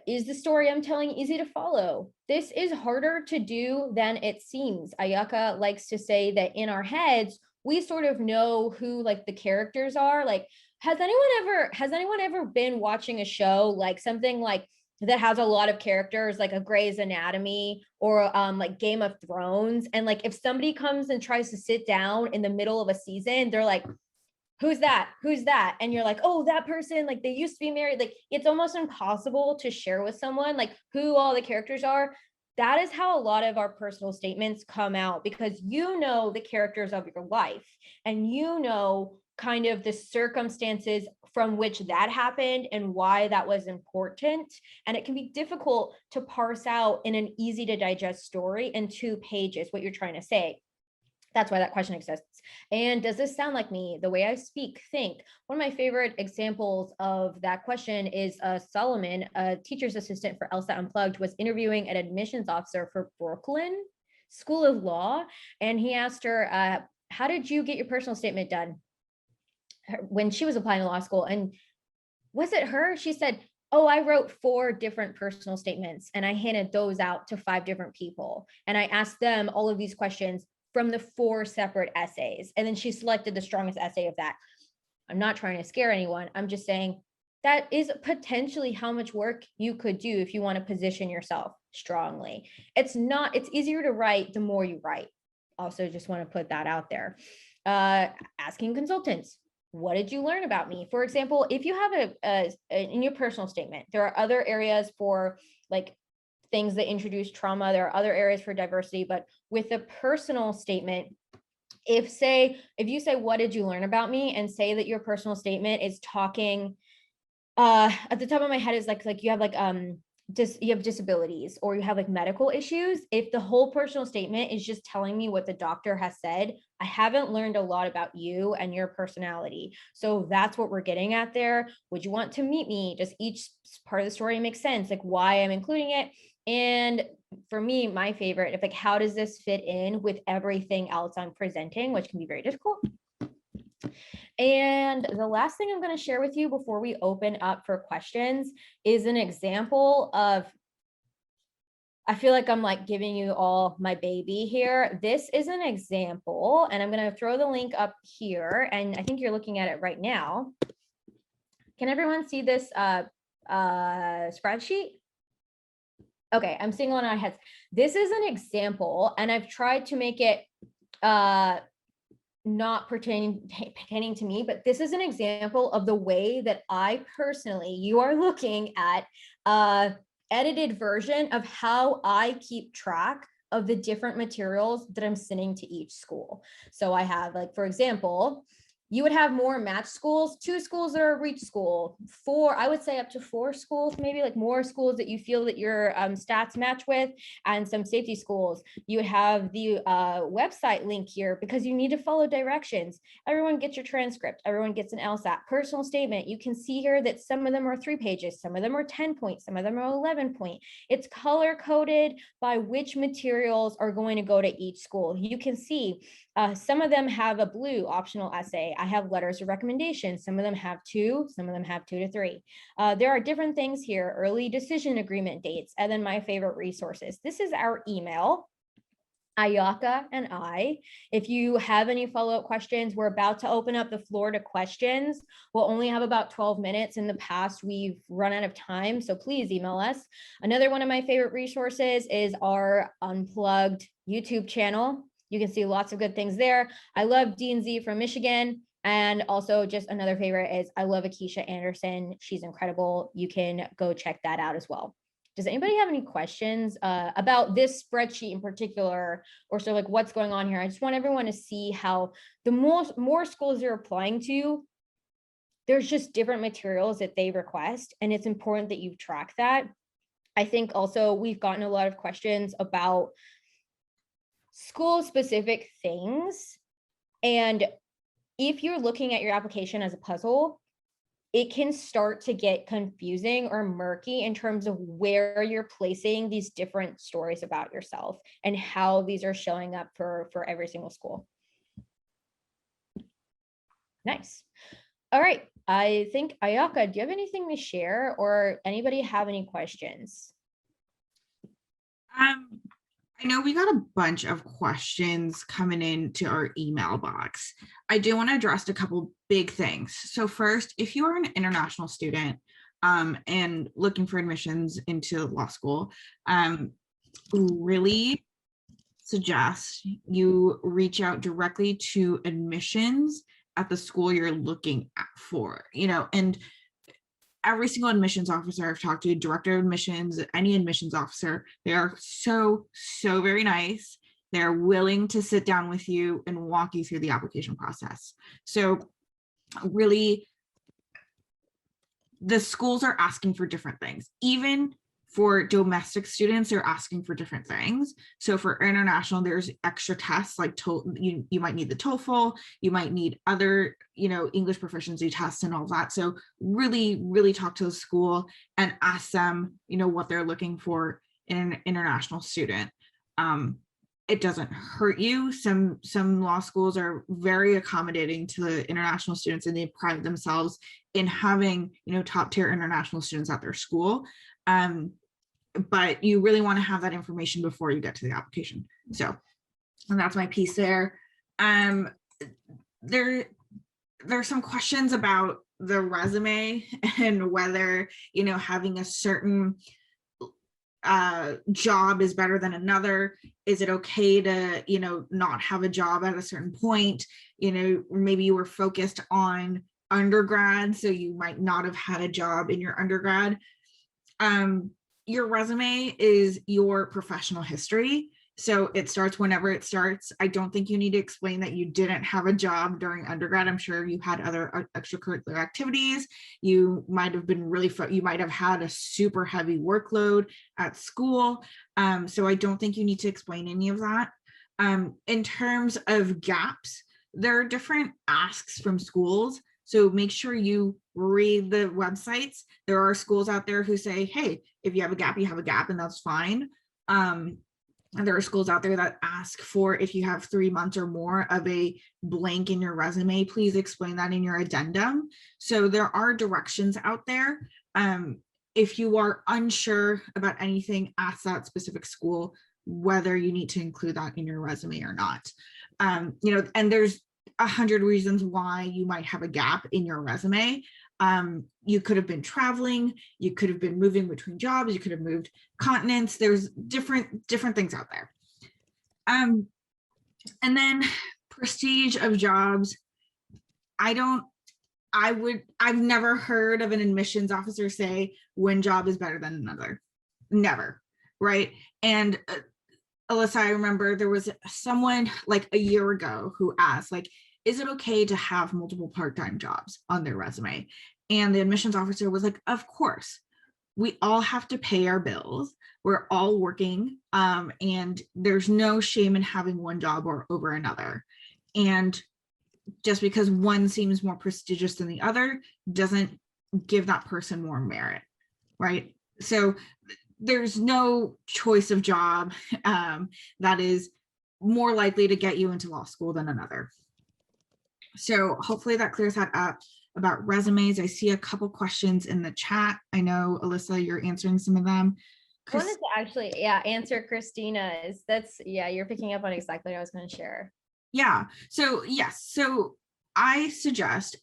is the story I'm telling easy to follow? This is harder to do than it seems. Ayaka likes to say that in our heads, we sort of know who like the characters are. Like, has anyone ever been watching a show like something like that has a lot of characters like a Grey's Anatomy or like Game of Thrones. And like if somebody comes and tries to sit down in the middle of a season, they're like, who's that? Who's that? And you're like, oh, that person, like they used to be married. Like it's almost impossible to share with someone like who all the characters are. That is how a lot of our personal statements come out because you know the characters of your life and you know kind of the circumstances from which that happened and why that was important. And it can be difficult to parse out in an easy to digest story in 2 pages what you're trying to say. That's why that question exists. And does this sound like me? The way I speak, think. One of my favorite examples of that question is Solomon, a teacher's assistant for LSAT Unplugged, was interviewing an admissions officer for Brooklyn School of Law. And he asked her, how did you get your personal statement done? When she was applying to law school. And was it her? She said, oh, I wrote 4 different personal statements and I handed those out to 5 different people. And I asked them all of these questions from the 4 separate essays. And then she selected the strongest essay of that. I'm not trying to scare anyone. I'm just saying that is potentially how much work you could do if you want to position yourself strongly. It's easier to write the more you write. Also, just want to put that out there. Asking consultants, what did you learn about me? For example, if you have in your personal statement, there are other areas for like things that introduce trauma. There are other areas for diversity, but with a personal statement, if you say, what did you learn about me? And say that your personal statement is talking, at the top of my head is like you have like, you have disabilities or you have like medical issues. If the whole personal statement is just telling me what the doctor has said, I haven't learned a lot about you and your personality. So that's what we're getting at there. Would you want to meet me? Does each part of the story make sense? Like why I'm including it? And for me, my favorite, if like, how does this fit in with everything else I'm presenting, which can be very difficult. And the last thing I'm going to share with you before we open up for questions is an example of, I feel like I'm like giving you all my baby here. This is an example, and I'm going to throw the link up here. And I think you're looking at it right now. Can everyone see this spreadsheet? Okay, I'm seeing on our heads. This is an example, and I've tried to make it not pertaining to me, but this is an example of the way that I personally, you are looking at edited version of how I keep track of the different materials that I'm sending to each school. So I have, like, for example, you would have more match schools, 2 schools that are reach school, 4, I would say up to 4 schools, maybe, like more schools that you feel that your stats match with, and some safety schools. You would have the website link here because you need to follow directions. Everyone gets your transcript. Everyone gets an LSAT personal statement. You can see here that some of them are 3 pages, some of them are 10 points, some of them are 11 point. It's color coded by which materials are going to go to each school. You can see some of them have a blue optional essay. I have letters of recommendation. Some of them have 2, some of them have 2 to 3. There are different things here, early decision agreement dates, and then my favorite resources. This is our email, Ayaka and I. If you have any follow-up questions, we're about to open up the floor to questions. We'll only have about 12 minutes. In the past, we've run out of time, so please email us. Another one of my favorite resources is our Unplugged YouTube channel. You can see lots of good things there. I love Dean Z from Michigan. And also, just another favorite is I love Akeisha Anderson. She's incredible. You can go check that out as well. Does anybody have any questions about this spreadsheet in particular, or so like what's going on here? I just want everyone to see how the more schools you're applying to, there's just different materials that they request, and it's important that you track that. I think also we've gotten a lot of questions about school specific things. And if you're looking at your application as a puzzle, it can start to get confusing or murky in terms of where you're placing these different stories about yourself and how these are showing up for every single school. Nice. All right. I think, Ayaka, do you have anything to share, or anybody have any questions? I know we got a bunch of questions coming into our email box. I do want to address a couple big things. So first, if you are an international student and looking for admissions into law school, really suggest you reach out directly to admissions at the school you're looking for, and every single admissions officer I've talked to, director of admissions, any admissions officer, they are so very nice. They're willing to sit down with you and walk you through the application process. So really, the schools are asking for different things. Even for domestic students, they're asking for different things. So for international, there's extra tests like you might need the TOEFL, you might need other, English proficiency tests and all that. So really talk to the school and ask them, what they're looking for in an international student. It doesn't hurt you. Some law schools are very accommodating to the international students, and they pride themselves in having, top tier international students at their school. But you really want to have that information before you get to the application. So, and that's my piece there. There's some questions about the resume and whether, having a certain job is better than another. Is it okay to, not have a job at a certain point? Maybe you were focused on undergrad, so you might not have had a job in your undergrad. Your resume is your professional history. So it starts whenever it starts. I don't think you need to explain that you didn't have a job during undergrad. I'm sure you had other extracurricular activities. You might have been you might have had a super heavy workload at school. So I don't think you need to explain any of that. In terms of gaps, there are different asks from schools. So make sure you read the websites. There are schools out there who say, hey, if you have a gap, you have a gap, and that's fine. And there are schools out there that ask for, if you have 3 months or more of a blank in your resume, please explain that in your addendum. So there are directions out there. If you are unsure about anything, ask that specific school whether you need to include that in your resume or not. And there's 100 reasons why you might have a gap in your resume. You could have been traveling, you could have been moving between jobs, you could have moved continents. There's different things out there. And then prestige of jobs. I've never heard of an admissions officer say one job is better than another. Never. Right. And Alisa, I remember there was someone like a year ago who asked, like, is it okay to have multiple part-time jobs on their resume? And the admissions officer was like, of course, we all have to pay our bills. We're all working, and there's no shame in having one job or over another. And just because one seems more prestigious than the other doesn't give that person more merit, right? So there's no choice of job that is more likely to get you into law school than another. So hopefully that clears that up about resumes. I see a couple questions in the chat. I know, Alisa, you're answering some of them. I wanted to actually, answer Christina's. You're picking up on exactly what I was going to share. Yeah. So yes. So I suggest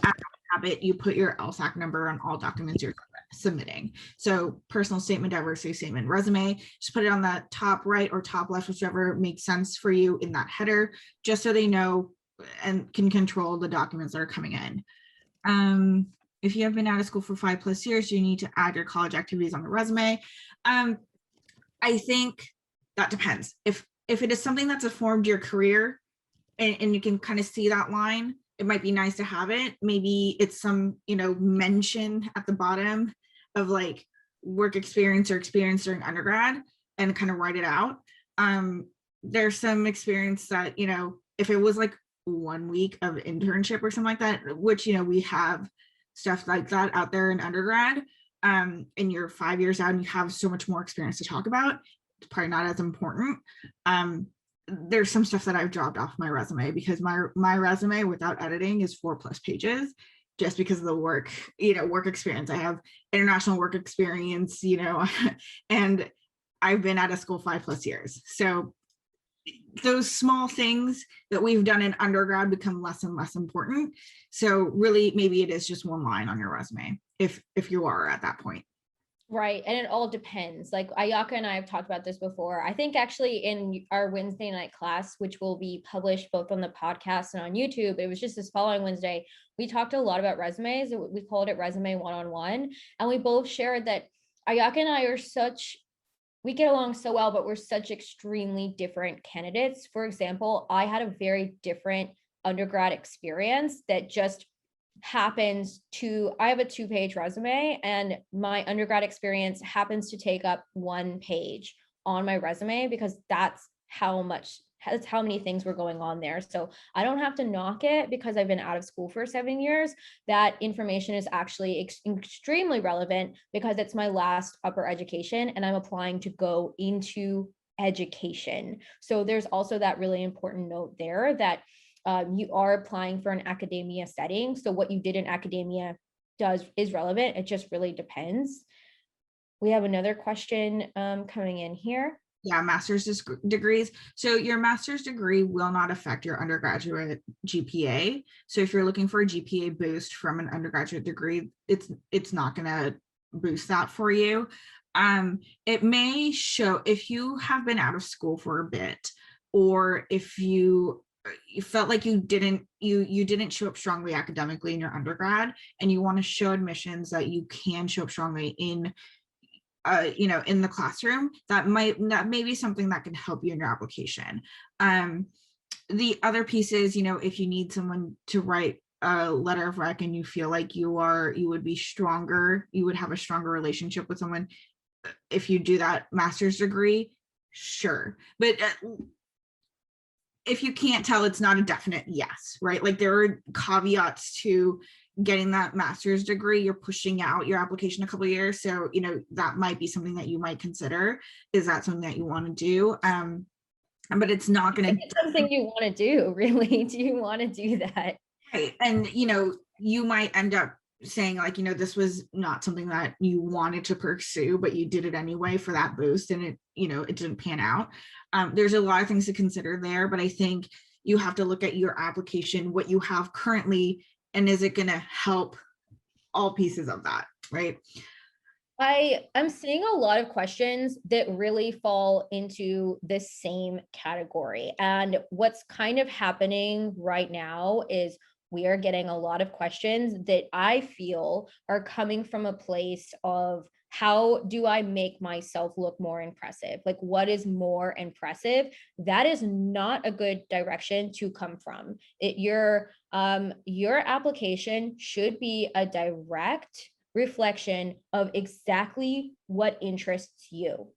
at habit you put your LSAT number on all documents you're submitting. So personal statement, diversity statement, resume, just put it on the top right or top left, whichever makes sense for you in that header, just so they know and can control the documents that are coming in. If you have been out of school for 5+ years, you need to add your college activities on the resume. I think that depends. If it is something that's informed your career and you can kind of see that line, it might be nice to have it. Maybe it's some, mention at the bottom of like work experience or experience during undergrad and kind of write it out. There's some experience that, if it was like 1 week of internship or something like that, which, we have stuff like that out there in undergrad, and you're 5 years out and you have so much more experience to talk about, it's probably not as important. There's some stuff that I've dropped off my resume because my resume without editing is 4+ pages just because of the work experience. I have international work experience, and I've been out of school 5+ years. So those small things that we've done in undergrad become less and less important. So really, maybe it is just one line on your resume if you are at that point. Right. And it all depends. Like Ayaka and I have talked about this before. I think actually in our Wednesday night class, which will be published both on the podcast and on YouTube, it was just this following Wednesday, we talked a lot about resumes. We called it Resume 1-on-1. And we both shared that Ayaka and I we get along so well, but we're such extremely different candidates. For example, I had a very different undergrad experience that just happens to, I have a 2-page resume and my undergrad experience happens to take up 1 page on my resume because that's how many things were going on there. So I don't have to knock it because I've been out of school for 7 years. That information is actually extremely relevant because it's my last upper education and I'm applying to go into education. So there's also that really important note there that you are applying for an academia setting. So what you did in academia is relevant. It just really depends. We have another question coming in here. Yeah, master's degrees. So your master's degree will not affect your undergraduate GPA. So if you're looking for a GPA boost from an undergraduate degree, it's not going to boost that for you. It may show if you have been out of school for a bit, or if you felt like you didn't show up strongly academically in your undergrad and you want to show admissions that you can show up strongly in in the classroom, that may be something that can help you in your application. The other piece is, if you need someone to write a letter of rec and you feel like you would be stronger, you would have a stronger relationship with someone if you do that master's degree, sure. But if you can't tell, it's not a definite yes, right? Like there are caveats to getting that master's degree. You're pushing out your application a couple of years. So, that might be something that you might consider. Is that something that you want to do? But it's not going to be something you want to do, really. Do you want to do that? Right. And, you might end up saying like, this was not something that you wanted to pursue, but you did it anyway for that boost and it didn't pan out. There's a lot of things to consider there, but I think you have to look at your application, what you have currently, and is it going to help all pieces of that, right? I'm seeing a lot of questions that really fall into the same category. And what's kind of happening right now is we are getting a lot of questions that I feel are coming from a place of, how do I make myself look more impressive? Like, what is more impressive? That is not a good direction to come from. Your application should be a direct reflection of exactly what interests you.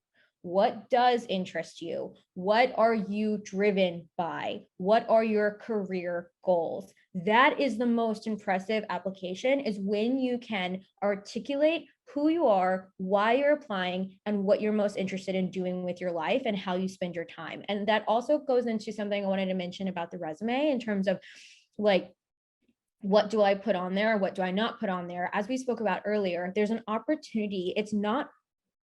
What does interest you? What are you driven by? What are your career goals? That is the most impressive application, is when you can articulate who you are, why you're applying, and what you're most interested in doing with your life and how you spend your time. And that also goes into something I wanted to mention about the resume in terms of, like, what do I put on there? What do I not put on there? As we spoke about earlier, there's an opportunity. It's not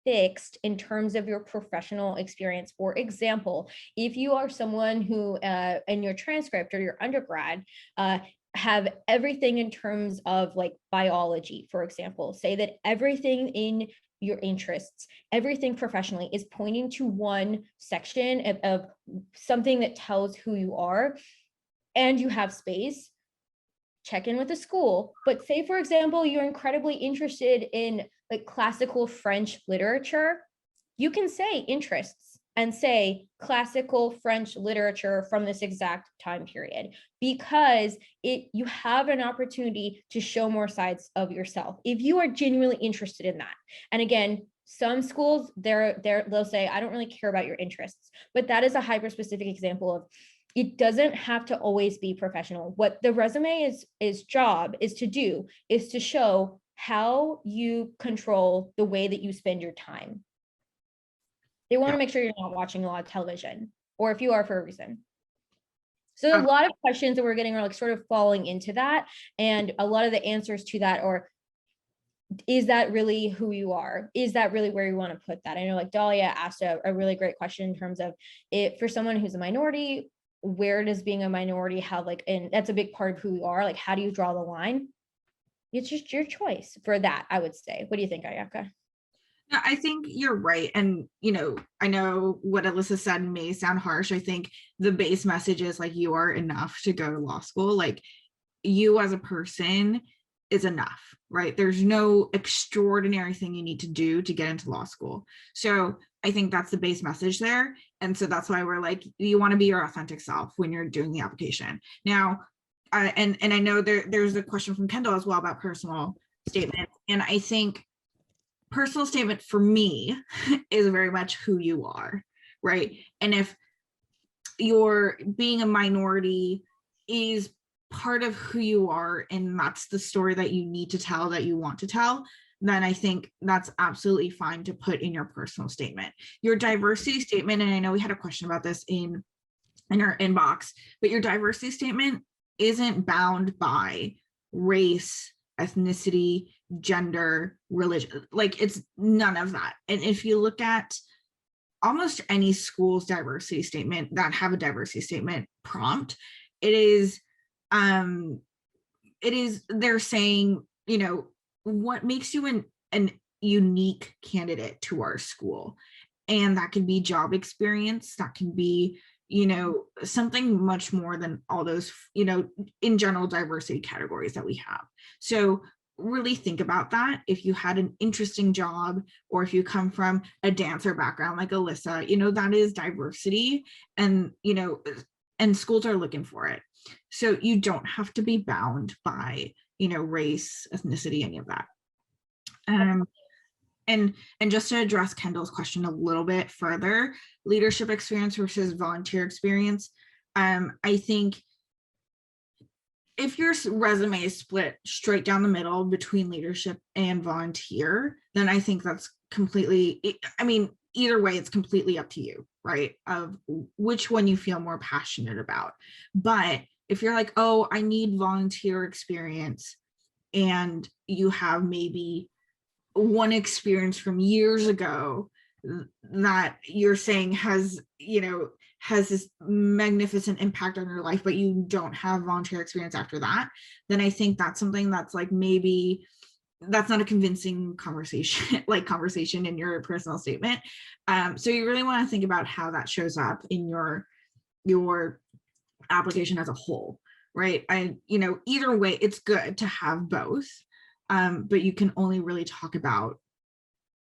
fixed in terms of your professional experience. For example, if you are someone who in your transcript or your undergrad have everything in terms of like biology, for example, say that everything in your interests, everything professionally is pointing to one section of something that tells who you are, and you have space, check in with the school. But say, for example, you're incredibly interested in like classical French literature, you can say interests and say classical French literature from this exact time period, because you have an opportunity to show more sides of yourself if you are genuinely interested in that. And again, some schools, they'll say, I don't really care about your interests, but that is a hyper specific example of, it doesn't have to always be professional. What the resume is job is to do is to show how you control the way that you spend your time. They want to make sure you're not watching a lot of television, or if you are, for a reason. So a lot of questions that we're getting are like sort of falling into that. And a lot of the answers to that are, is that really who you are? Is that really where you want to put that? I know like Dahlia asked a really great question in terms of it for someone who's a minority, where does being a minority have like, and that's a big part of who you are, like how do you draw the line? It's just your choice for that, I would say. What do you think, Ayaka? No, I think you're right. And, I know what Alisa said may sound harsh. I think the base message is like, you are enough to go to law school. Like, you as a person is enough, right? There's no extraordinary thing you need to do to get into law school. So I think that's the base message there. And so that's why we're like, you want to be your authentic self when you're doing the application. Now, and I know there's a question from Kendall as well about personal statements. And I think personal statement for me is very much who you are, right? And if you're being a minority is part of who you are, and that's the story that you need to tell, that you want to tell, then I think that's absolutely fine to put in your personal statement. Your diversity statement, and I know we had a question about this in our inbox, but your diversity statement isn't bound by race, ethnicity, gender, religion. Like, it's none of that. And if you look at almost any school's diversity statement that have a diversity statement prompt, it is they're saying, what makes you an unique candidate to our school. And that can be job experience, that can be, something much more than all those, in general diversity categories that we have. So really think about that. If you had an interesting job, or if you come from a dancer background like Alisa, that is diversity, and and schools are looking for it. So you don't have to be bound by race, ethnicity, any of that. And just to address Kendall's question a little bit further, leadership experience versus volunteer experience, I think if your resume is split straight down the middle between leadership and volunteer, then I think that's completely, either way, it's completely up to you, right? Of which one you feel more passionate about. But if you're like, oh, I need volunteer experience, and you have maybe one experience from years ago that you're saying has, has this magnificent impact on your life, but you don't have volunteer experience after that, then I think that's something that's like, maybe that's not a convincing conversation in your personal statement. So you really want to think about how that shows up in your application as a whole, right? Either way, it's good to have both, but you can only really talk about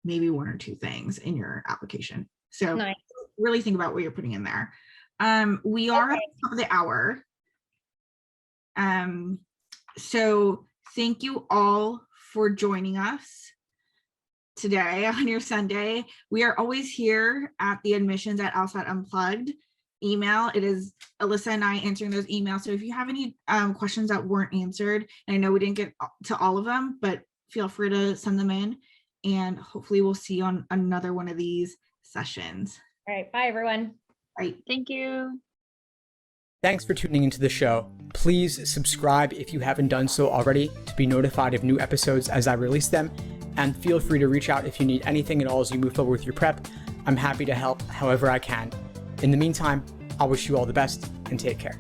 maybe one or two things in your application. So Nice. really think about what you're putting in there. We are at the top of the hour. So thank you all for joining us today on your Sunday. We are always here at the admissions at LSAT Unplugged email. It is Alisa and I answering those emails. So if you have any questions that weren't answered, and I know we didn't get to all of them, but feel free to send them in, and hopefully we'll see you on another one of these sessions. All right. Bye, everyone. Bye. Thank you. Thanks for tuning into the show. Please subscribe if you haven't done so already to be notified of new episodes as I release them. And feel free to reach out if you need anything at all as you move forward with your prep. I'm happy to help however I can. In the meantime, I wish you all the best and take care.